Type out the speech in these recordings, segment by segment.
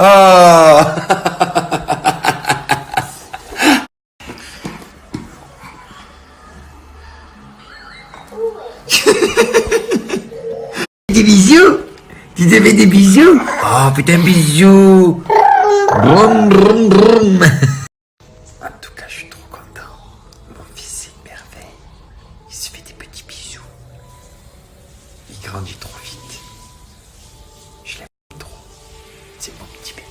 Ah. Des bisous? Tu te fais des bisous? Oh putain, bisous! Brum, brum, brum. En tout cas, je suis trop content. Mon fils, c'est une merveille. Il se fait des petits bisous. Il grandit trop vite. Je l'aime trop. C'est mon petit bébé.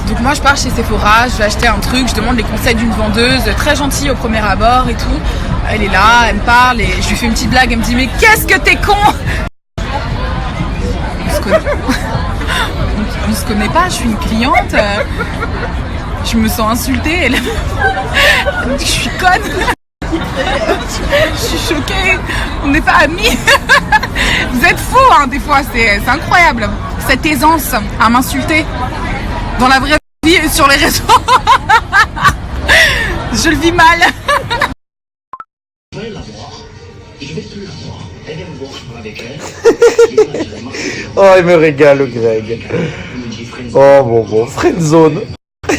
Donc moi je pars chez Sephora, je vais acheter un truc, je demande les conseils d'une vendeuse très gentille au premier abord et tout. Elle est là, elle me parle et je lui fais une petite blague, elle me dit mais qu'est-ce que t'es con! On se connaît pas, je suis une cliente, je me sens insultée, elle me dit que je suis conne. Je suis choquée, on n'est pas amis. Vous êtes fous hein, des fois, c'est incroyable. Cette aisance à m'insulter dans la vraie vie et sur les réseaux. Je le vis mal. Je vais la voir, je vais plus la voir. Elle vient me voir, je parle avec elle. Oh, il me régale, le Greg. Oh, bon, friendzone. Je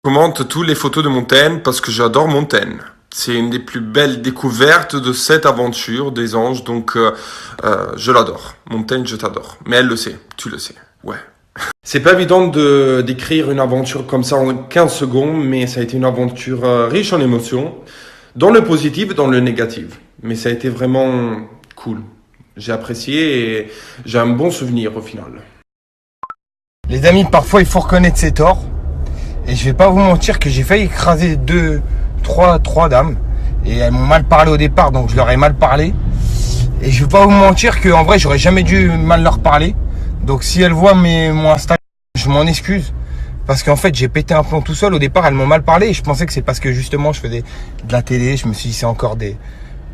commente toutes les photos de Montaigne parce que j'adore Montaigne. C'est une des plus belles découvertes de cette aventure des anges, donc je l'adore. Montaigne, je t'adore. Mais elle le sait, tu le sais, ouais. C'est pas évident de d'écrire une aventure comme ça en 15 secondes, mais ça a été une aventure riche en émotions, dans le positif et dans le négatif. Mais ça a été vraiment cool. J'ai apprécié et j'ai un bon souvenir au final. Les amis, parfois il faut reconnaître ses torts. Et je vais pas vous mentir que j'ai failli écraser trois dames. Et elles m'ont mal parlé au départ, donc je leur ai mal parlé. Et je vais pas vous mentir qu'en vrai, j'aurais jamais dû mal leur parler. Donc si elles voient mon Instagram, je m'en excuse. Parce qu'en fait, j'ai pété un plomb tout seul. Au départ, elles m'ont mal parlé. Et je pensais que c'est parce que justement, je faisais de la télé. Je me suis dit, c'est encore des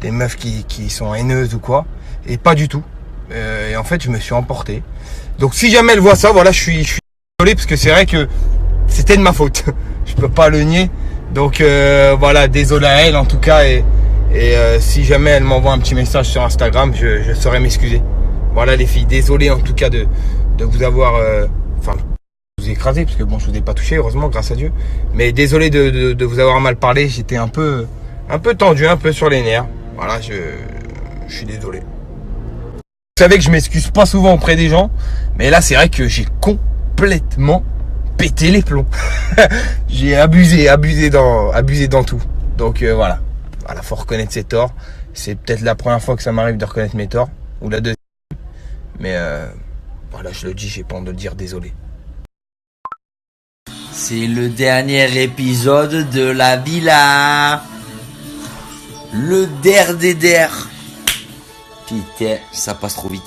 meufs qui sont haineuses ou quoi. Et pas du tout. Et en fait, je me suis emporté. Donc si jamais elles voient ça, voilà, je suis désolé. Parce que c'est vrai que c'était de ma faute. Je peux pas le nier. Donc voilà, désolé à elle en tout cas. Et si jamais elle m'envoie un petit message sur Instagram, je saurais m'excuser. Voilà les filles, désolé en tout cas de vous avoir... vous écrasé, parce que bon, je vous ai pas touché, heureusement, grâce à Dieu. Mais désolé de vous avoir mal parlé, j'étais un peu tendu, un peu sur les nerfs. Voilà, je suis désolé. Vous savez que je m'excuse pas souvent auprès des gens, mais là c'est vrai que j'ai complètement pété les plombs. J'ai abusé dans tout. Donc voilà, faut reconnaître ses torts. C'est peut-être la première fois que ça m'arrive de reconnaître mes torts, ou la deuxième. Mais voilà, je le dis, j'ai pas honte de le dire, désolé. C'est le dernier épisode de la villa. Le der des der. Putain, ça passe trop vite.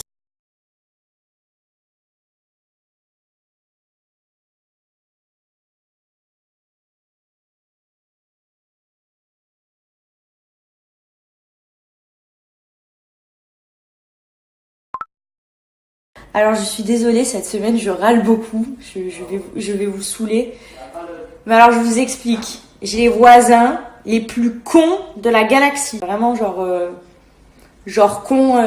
Alors je suis désolée, cette semaine je râle beaucoup, je vais vous saouler. Mais alors je vous explique, j'ai les voisins les plus cons de la galaxie. Vraiment genre cons,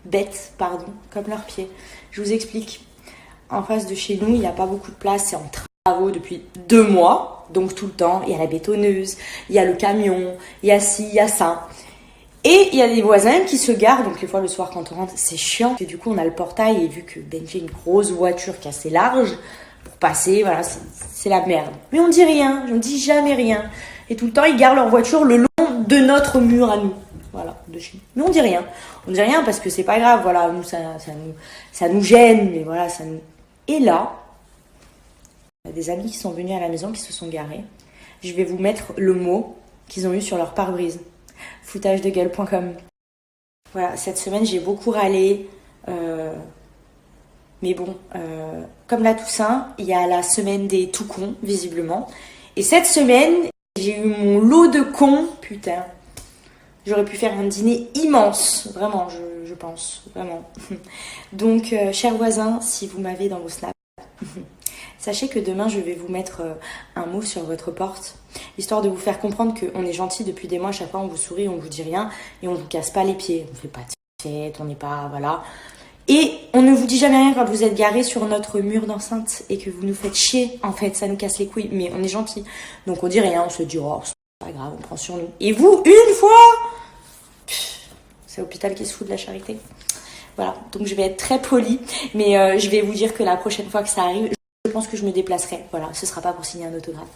bêtes, pardon, comme leurs pieds. Je vous explique. En face de chez nous, il n'y a pas beaucoup de place, c'est en travaux depuis 2 mois. Donc tout le temps, il y a la bétonneuse, il y a le camion, il y a ci, il y a ça. Et il y a des voisins qui se garent, donc des fois le soir quand on rentre, c'est chiant. Et du coup, on a le portail et vu que Benji a une grosse voiture qui est assez large, pour passer, voilà, c'est la merde. Mais on dit rien, je ne dis jamais rien. Et tout le temps, ils garent leur voiture le long de notre mur à nous. Voilà, de chez nous. Mais on dit rien. On dit rien parce que c'est pas grave, voilà, nous, ça nous gêne, mais voilà, ça nous... Et là, il y a des amis qui sont venus à la maison, qui se sont garés. Je vais vous mettre le mot qu'ils ont eu sur leur pare-brise. Foutagedegueule.com. Voilà, cette semaine j'ai beaucoup râlé, mais bon, comme la Toussaint, il y a la semaine des tout cons, visiblement. Et cette semaine, j'ai eu mon lot de cons, putain. J'aurais pu faire un dîner immense, vraiment, je pense, vraiment. Donc, chers voisins, si vous m'avez dans vos snaps, sachez que demain, je vais vous mettre un mot sur votre porte, histoire de vous faire comprendre qu'on est gentil depuis des mois. À chaque fois, on vous sourit, on vous dit rien et on vous casse pas les pieds. On fait pas de on n'est pas, voilà. Et on ne vous dit jamais rien quand vous êtes garé sur notre mur d'enceinte et que vous nous faites chier. En fait, ça nous casse les couilles, mais on est gentil. Donc on dit rien, on se dit oh c'est pas grave, on prend sur nous. Et vous, une fois, c'est l'hôpital qui se fout de la charité. Voilà, donc je vais être très polie, mais je vais vous dire que la prochaine fois que ça arrive, je pense que je me déplacerai. Voilà, ce sera pas pour signer un autographe.